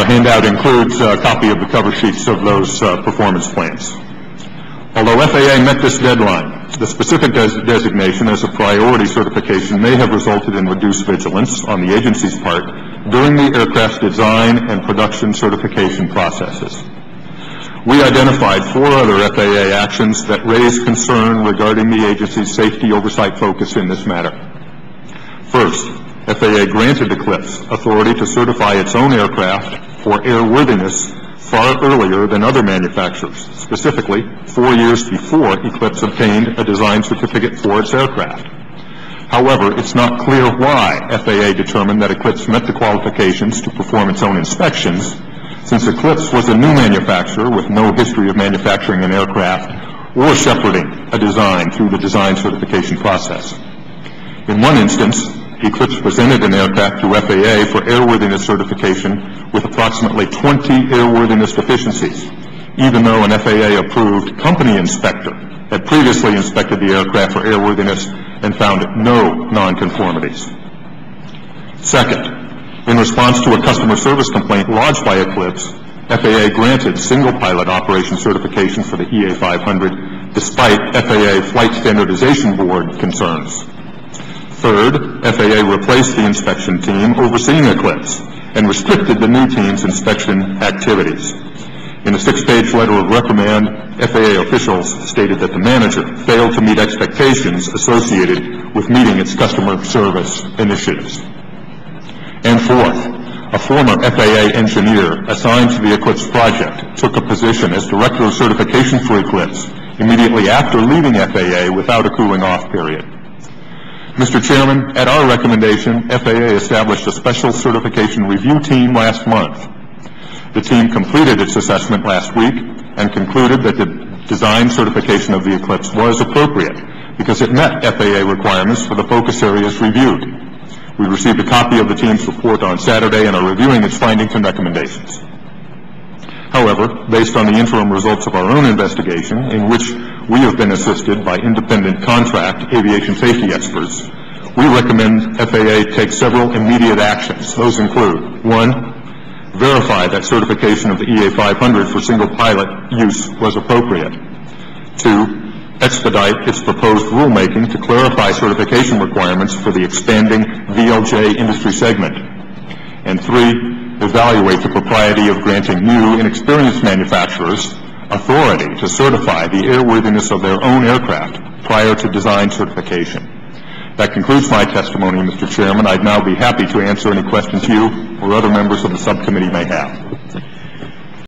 handout includes a copy of the cover sheets of those performance plans. Although FAA met this deadline, the specific designation as a priority certification may have resulted in reduced vigilance on the agency's part during the aircraft's design and production certification processes. We identified 4 other FAA actions that raised concern regarding the agency's safety oversight focus in this matter. First, FAA granted Eclipse authority to certify its own aircraft for airworthiness far earlier than other manufacturers, specifically 4 years before Eclipse obtained a design certificate for its aircraft. However, it's not clear why FAA determined that Eclipse met the qualifications to perform its own inspections, since Eclipse was a new manufacturer with no history of manufacturing an aircraft or shepherding a design through the design certification process. In one instance, Eclipse presented an aircraft to FAA for airworthiness certification with approximately 20 airworthiness deficiencies, even though an FAA-approved company inspector had previously inspected the aircraft for airworthiness and found no nonconformities. Second, in response to a customer service complaint lodged by Eclipse, FAA granted single-pilot operation certification for the EA500 despite FAA Flight Standardization Board concerns. Third, FAA replaced the inspection team overseeing Eclipse and restricted the new team's inspection activities. In a 6-page letter of reprimand, FAA officials stated that the manager failed to meet expectations associated with meeting its customer service initiatives. And fourth, a former FAA engineer assigned to the Eclipse project took a position as Director of Certification for Eclipse immediately after leaving FAA without a cooling-off period. Mr. Chairman, at our recommendation, FAA established a special certification review team last month. The team completed its assessment last week and concluded that the design certification of the Eclipse was appropriate because it met FAA requirements for the focus areas reviewed. We received a copy of the team's report on Saturday and are reviewing its findings and recommendations. However, based on the interim results of our own investigation, in which we have been assisted by independent contract aviation safety experts, we recommend FAA take several immediate actions. Those include: 1, verify that certification of the EA500 for single pilot use was appropriate. 2, expedite its proposed rulemaking to clarify certification requirements for the expanding VLJ industry segment. And 3, evaluate the propriety of granting new, inexperienced manufacturers authority to certify the airworthiness of their own aircraft prior to design certification. That concludes my testimony, Mr. Chairman. I'd now be happy to answer any questions you or other members of the subcommittee may have.